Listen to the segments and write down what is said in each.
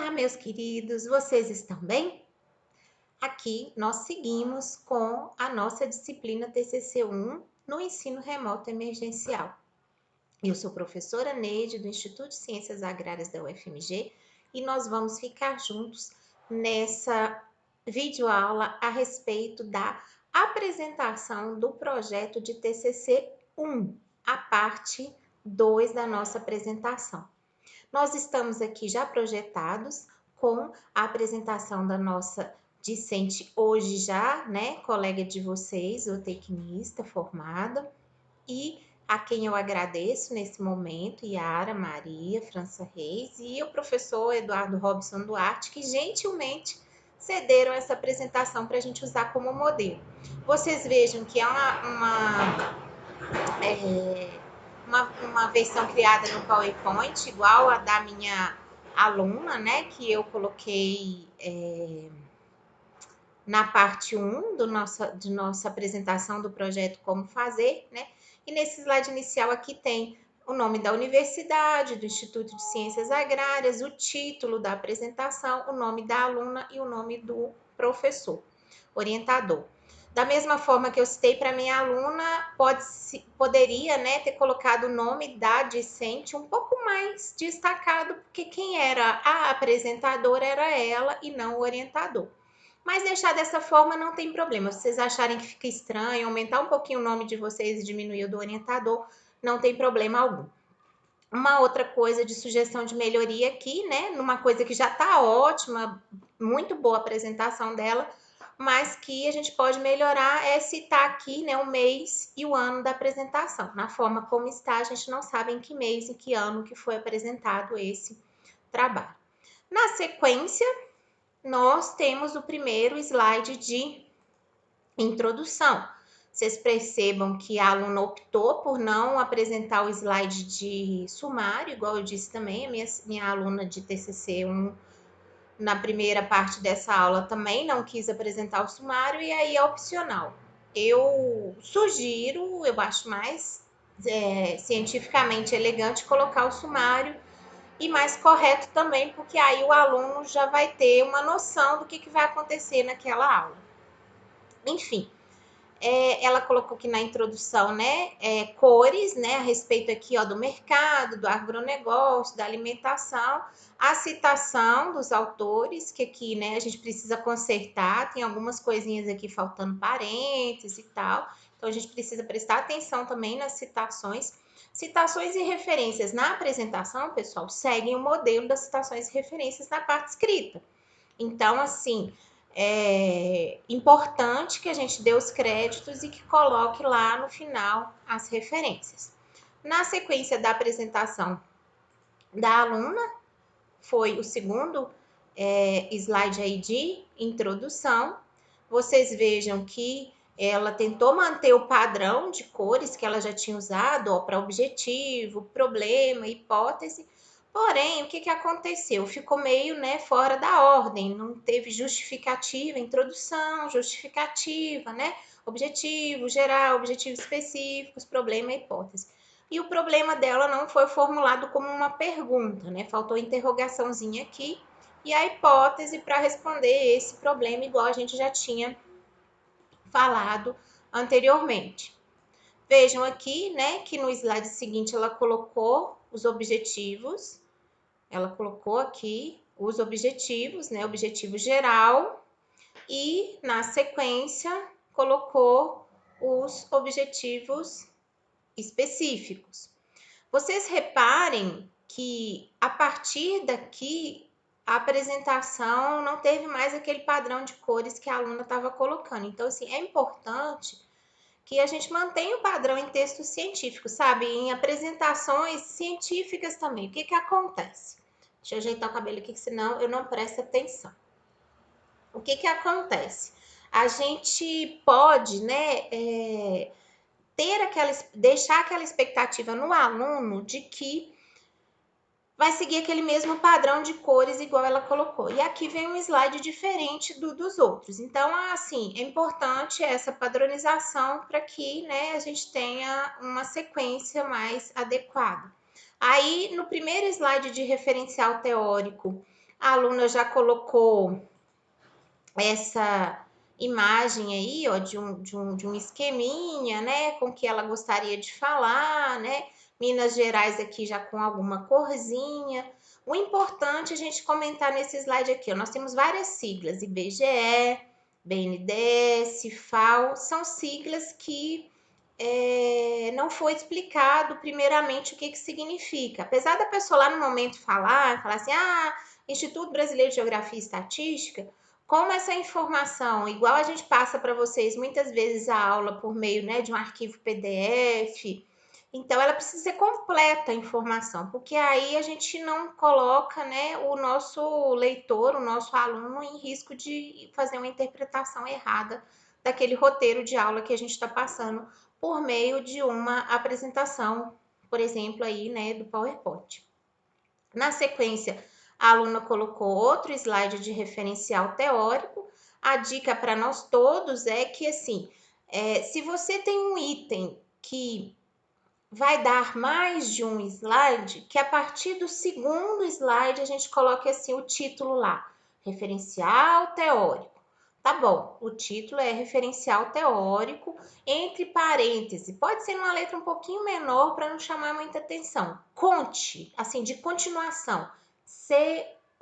Olá, meus queridos, vocês estão bem? Aqui nós seguimos com a nossa disciplina TCC1 no ensino remoto emergencial. Eu sou professora Neide, do Instituto de Ciências Agrárias da UFMG, e nós vamos ficar juntos nessa videoaula a respeito da apresentação do projeto de TCC1, a parte 2 da nossa apresentação. Nós estamos aqui já projetados com a apresentação da nossa discente hoje já, né, colega de vocês, zootecnista formada, e a quem eu agradeço nesse momento, Yara Maria França Reis e o professor Eduardo Robson Duarte, que gentilmente cederam essa apresentação para a gente usar como modelo. Vocês vejam que é uma versão criada no PowerPoint, igual a da minha aluna, né, que eu coloquei na parte 1 de nossa apresentação do projeto Como Fazer, né, e nesse slide inicial aqui tem o nome da universidade, do Instituto de Ciências Agrárias, o título da apresentação, o nome da aluna e o nome do professor, orientador. Da mesma forma que eu citei para minha aluna, poderia, né, ter colocado o nome da discente um pouco mais destacado, porque quem era a apresentadora era ela e não o orientador. Mas deixar dessa forma não tem problema. Se vocês acharem que fica estranho, aumentar um pouquinho o nome de vocês e diminuir o do orientador, não tem problema algum. Uma outra coisa de sugestão de melhoria aqui, né, numa coisa que já está ótima, muito boa a apresentação dela, mas que a gente pode melhorar é citar aqui, né, o mês e o ano da apresentação. Na forma como está, a gente não sabe em que mês e que ano que foi apresentado esse trabalho. Na sequência, nós temos o primeiro slide de introdução. Vocês percebam que a aluna optou por não apresentar o slide de sumário, igual eu disse também, a minha aluna de TCC1 na primeira parte dessa aula também não quis apresentar o sumário, e aí é opcional. Eu sugiro, eu acho mais cientificamente elegante colocar o sumário e mais correto também, porque aí o aluno já vai ter uma noção do que vai acontecer naquela aula. Enfim, ela colocou aqui na introdução, né, cores, né, a respeito aqui, ó, do mercado, do agronegócio, da alimentação, a citação dos autores, que aqui, né, a gente precisa consertar, tem algumas coisinhas aqui faltando parênteses e tal, então a gente precisa prestar atenção também nas citações. Citações e referências na apresentação, pessoal, seguem o modelo das citações e referências na parte escrita. Então, assim, é importante que a gente dê os créditos e que coloque lá no final as referências. Na sequência da apresentação da aluna, foi o segundo slide aí de introdução. Vocês vejam que ela tentou manter o padrão de cores que ela já tinha usado para objetivo, problema, hipótese. Porém, o que aconteceu? Ficou meio, né, fora da ordem, não teve justificativa, introdução, justificativa, né? Objetivo geral, objetivos específicos, problema e hipótese. E o problema dela não foi formulado como uma pergunta, né? Faltou interrogaçãozinha aqui e a hipótese para responder esse problema, igual a gente já tinha falado anteriormente. Vejam aqui, né, que no slide seguinte ela colocou os objetivos. Ela colocou aqui os objetivos, né, objetivo geral, e na sequência colocou os objetivos específicos. Vocês reparem que a partir daqui a apresentação não teve mais aquele padrão de cores que a aluna estava colocando. Então, assim, é importante que a gente mantenha o padrão em texto científico, sabe? Em apresentações científicas também. O que acontece? Deixa eu ajeitar o cabelo aqui, que senão eu não presto atenção. O que acontece? A gente pode, né, deixar aquela expectativa no aluno de que vai seguir aquele mesmo padrão de cores igual ela colocou. E aqui vem um slide diferente dos outros. Então, assim, é importante essa padronização para que, né, a gente tenha uma sequência mais adequada. Aí, no primeiro slide de referencial teórico, a aluna já colocou essa imagem aí, ó, de um esqueminha, né, com que ela gostaria de falar, né, Minas Gerais aqui já com alguma corzinha. O importante é a gente comentar nesse slide aqui, ó, nós temos várias siglas, IBGE, BNDES, FAO, são siglas que não foi explicado primeiramente o que significa. Apesar da pessoa lá no momento falar assim, Instituto Brasileiro de Geografia e Estatística, como essa informação, igual a gente passa para vocês muitas vezes a aula por meio, né, de um arquivo PDF, então ela precisa ser completa a informação, porque aí a gente não coloca, né, o nosso leitor, o nosso aluno em risco de fazer uma interpretação errada daquele roteiro de aula que a gente está passando por meio de uma apresentação, por exemplo, aí, né, do PowerPoint. Na sequência, a aluna colocou outro slide de referencial teórico. A dica para nós todos é que, assim, se você tem um item que vai dar mais de um slide, que a partir do segundo slide a gente coloque assim o título lá, referencial teórico. Tá bom, o título é referencial teórico, entre parênteses, pode ser uma letra um pouquinho menor para não chamar muita atenção. Conte, assim, de continuação, C-O-N-T,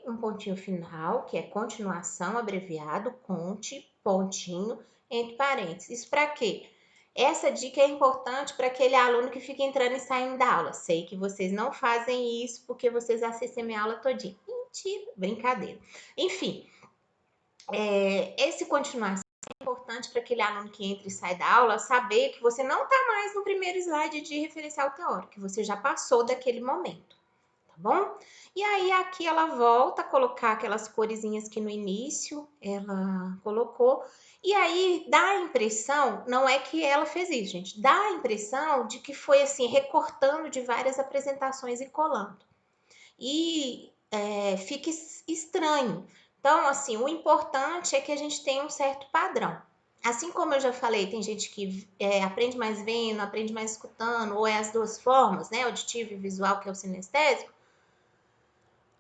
um pontinho final, que é continuação, abreviado, conte, pontinho, entre parênteses. Isso para quê? Essa dica é importante para aquele aluno que fica entrando e saindo da aula. Sei que vocês não fazem isso porque vocês assistem minha aula todinha. Mentira, brincadeira. Enfim, esse continuação é importante para aquele aluno que entra e sai da aula saber que você não está mais no primeiro slide de referencial teórico, que você já passou daquele momento, tá bom? E aí aqui ela volta a colocar aquelas coresinhas que no início ela colocou, e aí dá a impressão, não é que ela fez isso, gente, dá a impressão de que foi assim, recortando de várias apresentações e colando. E fica estranho. Então, assim, o importante é que a gente tenha um certo padrão. Assim como eu já falei, tem gente que aprende mais vendo, aprende mais escutando, ou é as duas formas, né? Auditivo e visual, que é o sinestésico.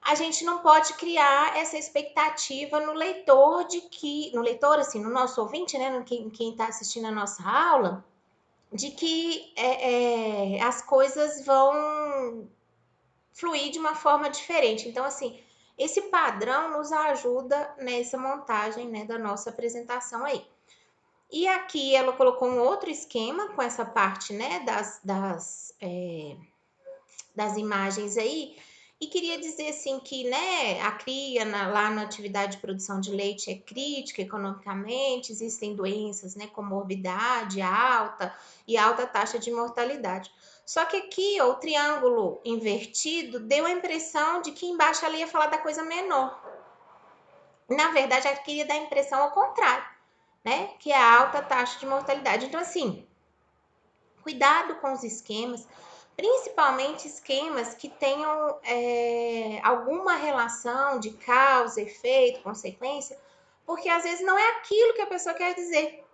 A gente não pode criar essa expectativa no leitor de que, no leitor, assim, no nosso ouvinte, né? No quem está assistindo a nossa aula, de que as coisas vão fluir de uma forma diferente. Então, assim, esse padrão nos ajuda nessa montagem, né, da nossa apresentação aí. E aqui ela colocou um outro esquema com essa parte, né, das imagens aí, e queria dizer assim que, né, a cria lá na atividade de produção de leite é crítica economicamente, existem doenças, né, com morbidade alta e alta taxa de mortalidade. Só que aqui, ó, o triângulo invertido deu a impressão de que embaixo ela ia falar da coisa menor. Na verdade, ela queria dar a impressão ao contrário, né, que é a alta taxa de mortalidade. Então, assim, cuidado com os esquemas, principalmente esquemas que tenham alguma relação de causa, efeito, consequência, porque às vezes não é aquilo que a pessoa quer dizer.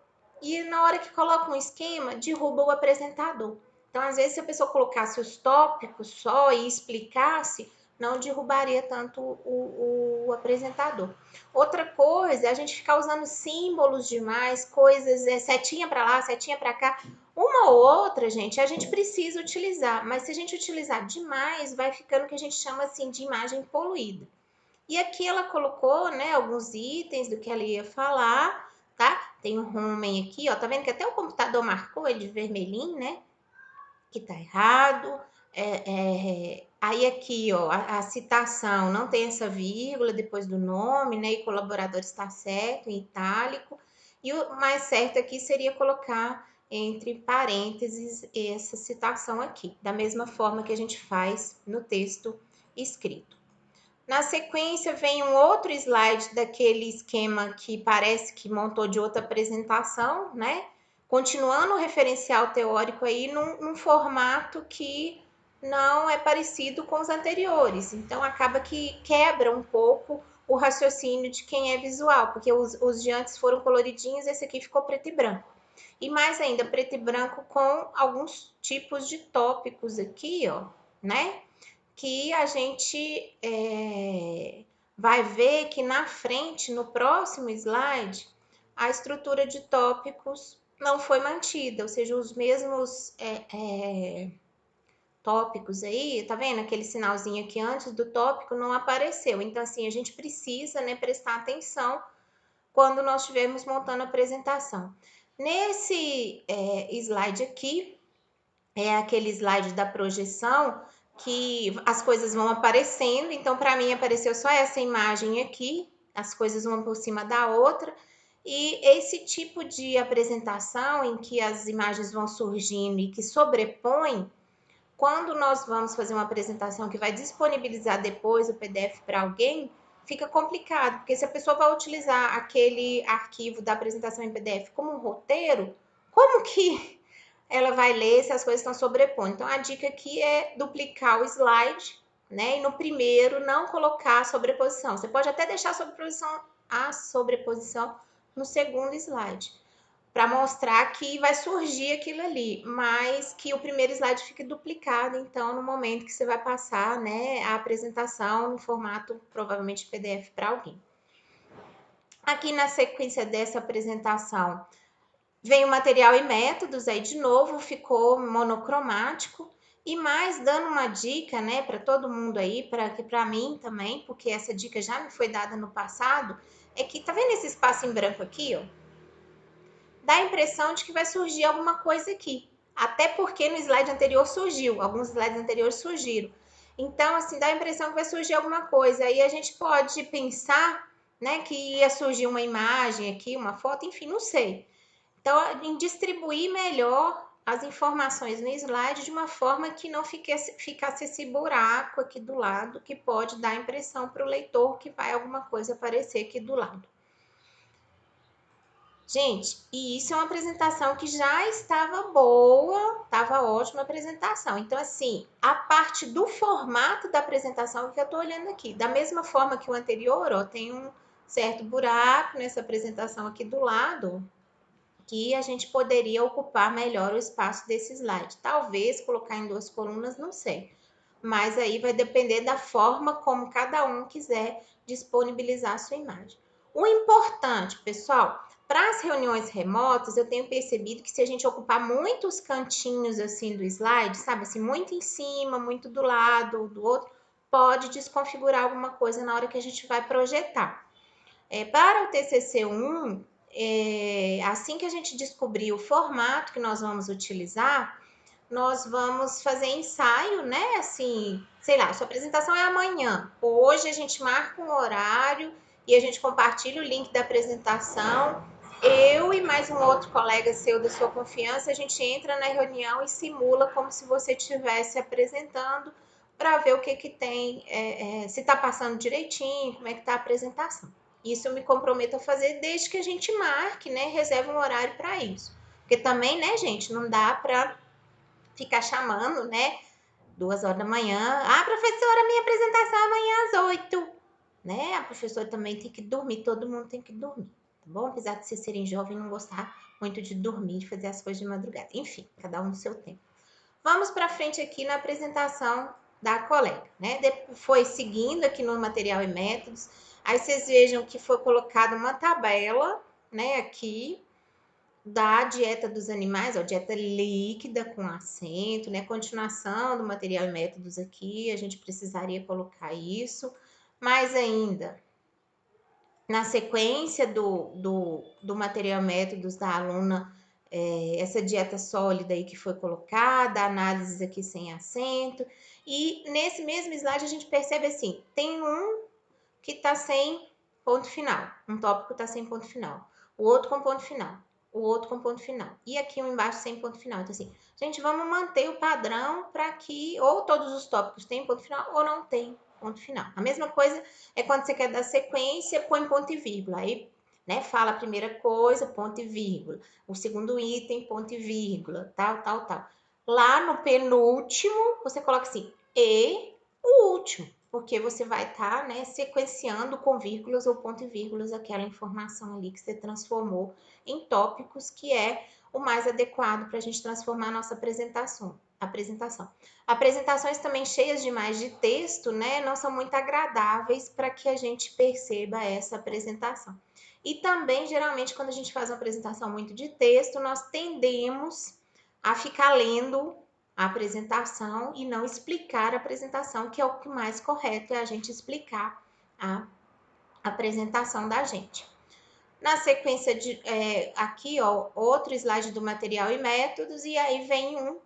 E na hora que coloca um esquema, derruba o apresentador. Então, às vezes, se a pessoa colocasse os tópicos só e explicasse, não derrubaria tanto o apresentador. Outra coisa é a gente ficar usando símbolos demais, coisas, setinha para lá, setinha para cá. Uma ou outra, gente, a gente precisa utilizar, mas se a gente utilizar demais, vai ficando o que a gente chama assim de imagem poluída. E aqui ela colocou, né, alguns itens do que ela ia falar, tá? Tem um rumen aqui, ó, tá vendo que até o computador marcou ele de vermelhinho, né? Que tá errado. Aí aqui, ó, a citação não tem essa vírgula depois do nome, né? E colaborador está certo, em itálico. E o mais certo aqui seria colocar entre parênteses essa citação aqui, da mesma forma que a gente faz no texto escrito. Na sequência, vem um outro slide daquele esquema que parece que montou de outra apresentação, né? Continuando o referencial teórico aí num formato que não é parecido com os anteriores. Então, acaba que quebra um pouco o raciocínio de quem é visual, porque os de antes foram coloridinhos, esse aqui ficou preto e branco. E mais ainda, preto e branco com alguns tipos de tópicos aqui, ó, né? Que a gente vai ver que na frente, no próximo slide, a estrutura de tópicos não foi mantida, ou seja, os mesmos tópicos aí, tá vendo? Aquele sinalzinho aqui antes do tópico não apareceu. Então, assim, a gente precisa, né, prestar atenção quando nós estivermos montando a apresentação. Nesse slide aqui, é aquele slide da projeção que as coisas vão aparecendo. Então, para mim, apareceu só essa imagem aqui, as coisas uma por cima da outra. E esse tipo de apresentação em que as imagens vão surgindo e que sobrepõem, quando nós vamos fazer uma apresentação que vai disponibilizar depois o PDF para alguém, fica complicado, porque se a pessoa vai utilizar aquele arquivo da apresentação em PDF como um roteiro, como que ela vai ler se as coisas estão sobrepondo? Então, a dica aqui é duplicar o slide, né? E no primeiro, não colocar a sobreposição. Você pode até deixar a sobreposição no segundo slide, para mostrar que vai surgir aquilo ali, mas que o primeiro slide fique duplicado, então, no momento que você vai passar, né, a apresentação no formato, provavelmente, PDF para alguém. Aqui na sequência dessa apresentação, vem o material e métodos, aí de novo ficou monocromático, e mais dando uma dica, né, para todo mundo aí, para mim também, porque essa dica já me foi dada no passado, é que, tá vendo esse espaço em branco aqui, ó? Dá a impressão de que vai surgir alguma coisa aqui. Até porque no slide anterior surgiu, alguns slides anteriores surgiram. Então, assim, dá a impressão que vai surgir alguma coisa. Aí a gente pode pensar, né, que ia surgir uma imagem aqui, uma foto, enfim, não sei. Então, em distribuir melhor as informações no slide de uma forma que não ficasse esse buraco aqui do lado, que pode dar a impressão para o leitor que vai alguma coisa aparecer aqui do lado. Gente, e isso é uma apresentação que já estava boa, estava ótima a apresentação. Então, assim, a parte do formato da apresentação que eu estou olhando aqui, da mesma forma que o anterior, ó, tem um certo buraco nessa apresentação aqui do lado, que a gente poderia ocupar melhor o espaço desse slide. Talvez colocar em 2 colunas, não sei. Mas aí vai depender da forma como cada um quiser disponibilizar a sua imagem. O importante, pessoal, para as reuniões remotas, eu tenho percebido que se a gente ocupar muitos cantinhos assim do slide, sabe, assim, muito em cima, muito do lado, do outro, pode desconfigurar alguma coisa na hora que a gente vai projetar. Para o TCC1, assim que a gente descobrir o formato que nós vamos utilizar, nós vamos fazer ensaio, né? Assim, sei lá, sua apresentação é amanhã. Hoje a gente marca um horário e a gente compartilha o link da apresentação. Eu e mais um outro colega seu da sua confiança, a gente entra na reunião e simula como se você estivesse apresentando para ver o que tem, se está passando direitinho, como é que está a apresentação. Isso eu me comprometo a fazer desde que a gente marque, né? Reserve um horário para isso. Porque também, né, gente, não dá para ficar chamando, né? 2 horas da manhã. Ah, professora, minha apresentação é amanhã às 8. Né? A professora também tem que dormir, todo mundo tem que dormir, tá bom? Apesar de vocês serem jovens e não gostar muito de dormir, de fazer as coisas de madrugada. Enfim, cada um no seu tempo. Vamos para frente aqui na apresentação da colega, né? Foi seguindo aqui no material e métodos. Aí vocês vejam que foi colocada uma tabela, né, aqui, da dieta dos animais, ó, dieta líquida com acento, né? Continuação do material e métodos aqui, a gente precisaria colocar isso. Mais ainda, na sequência do material e métodos da aluna, essa dieta sólida aí que foi colocada, análises aqui sem acento. E nesse mesmo slide a gente percebe assim, tem um que está sem ponto final, um tópico está sem ponto final, o outro com ponto final, o outro com ponto final, e aqui um embaixo sem ponto final. Então, assim, gente, vamos manter o padrão para que ou todos os tópicos tenham ponto final ou não tem ponto final. A mesma coisa é quando você quer dar sequência, põe ponto e vírgula. Aí, né, fala a primeira coisa, ponto e vírgula. O segundo item, ponto e vírgula, tal, tal, tal. Lá no penúltimo, você coloca assim, e o último, porque você vai estar, né, sequenciando com vírgulas ou ponto e vírgulas aquela informação ali que você transformou em tópicos, que é o mais adequado para a gente transformar a nossa apresentação. Apresentações também cheias demais de texto, né, não são muito agradáveis para que a gente perceba essa apresentação. E também, geralmente, quando a gente faz uma apresentação muito de texto, nós tendemos a ficar lendo a apresentação e não explicar a apresentação, que é o que mais correto é a gente explicar a apresentação da gente. Na sequência de aqui, ó, outro slide do material e métodos, e aí vem um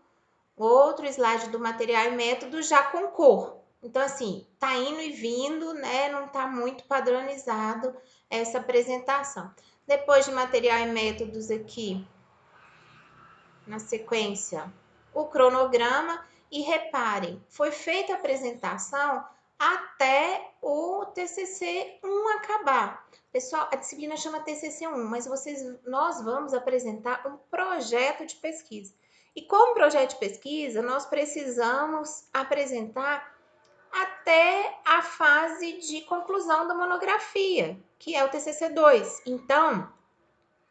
outro slide do material e métodos já com cor. Então, assim, tá indo e vindo, né? Não tá muito padronizado essa apresentação. Depois de material e métodos aqui, na sequência, o cronograma. E reparem, foi feita a apresentação até o TCC1 acabar. Pessoal, a disciplina chama TCC1, mas nós vamos apresentar um projeto de pesquisa. E como projeto de pesquisa, nós precisamos apresentar até a fase de conclusão da monografia, que é o TCC2. Então,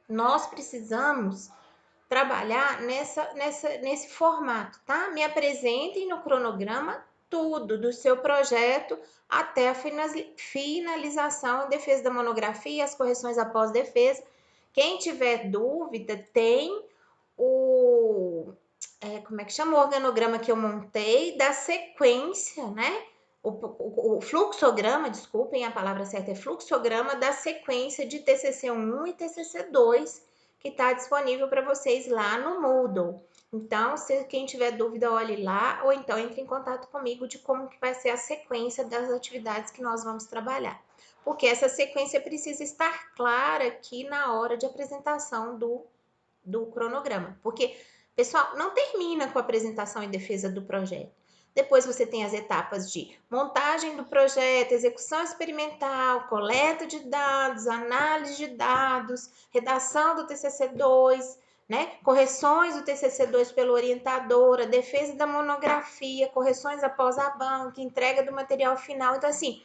nós precisamos trabalhar nesse formato, tá? Me apresentem no cronograma tudo do seu projeto até a finalização e defesa da monografia, as correções após defesa. Quem tiver dúvida, tem como é que chama? O organograma que eu montei da sequência, né? O fluxograma, desculpem, a palavra certa é fluxograma da sequência de TCC1 e TCC2, que está disponível para vocês lá no Moodle. Então, se quem tiver dúvida, olhe lá, ou então entre em contato comigo de como que vai ser a sequência das atividades que nós vamos trabalhar. Porque essa sequência precisa estar clara aqui na hora de apresentação do cronograma. Porque, pessoal, não termina com a apresentação e defesa do projeto. Depois você tem as etapas de montagem do projeto, execução experimental, coleta de dados, análise de dados, redação do TCC2, né? Correções do TCC2 pelo orientador, a defesa da monografia, correções após a banca, entrega do material final. Então, assim,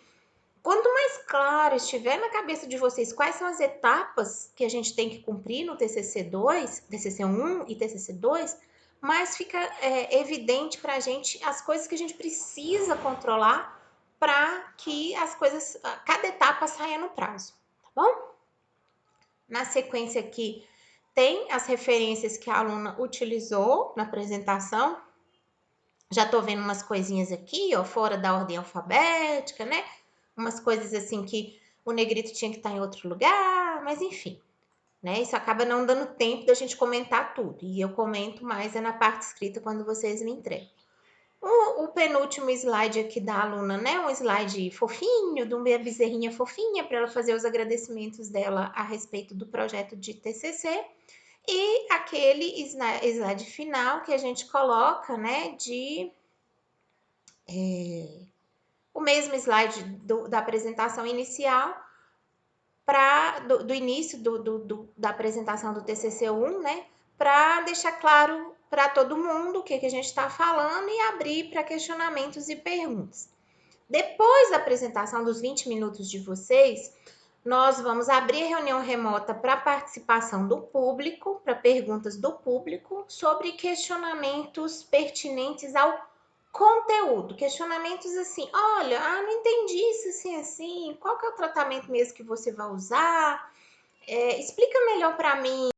quanto mais claro estiver na cabeça de vocês quais são as etapas que a gente tem que cumprir no TCC2, TCC1 e TCC2, mais fica evidente para a gente as coisas que a gente precisa controlar para que as coisas, cada etapa saia no prazo, tá bom? Na sequência aqui tem as referências que a aluna utilizou na apresentação. Já tô vendo umas coisinhas aqui, ó, fora da ordem alfabética, né? Umas coisas assim que o negrito tinha que estar em outro lugar, mas enfim, né? Isso acaba não dando tempo da gente comentar tudo. E eu comento mais na parte escrita quando vocês me entregam. O penúltimo slide aqui da aluna, né? Um slide fofinho, de uma bezerrinha fofinha, para ela fazer os agradecimentos dela a respeito do projeto de TCC. E aquele slide final que a gente coloca, né? O mesmo slide da apresentação inicial, do início da apresentação do TCC1, né? Para deixar claro para todo mundo o que a gente está falando e abrir para questionamentos e perguntas. Depois da apresentação dos 20 minutos de vocês, nós vamos abrir a reunião remota para participação do público, para perguntas do público sobre questionamentos pertinentes ao conteúdo, questionamentos assim, olha, não entendi isso assim, qual que é o tratamento mesmo que você vai usar? Explica melhor para mim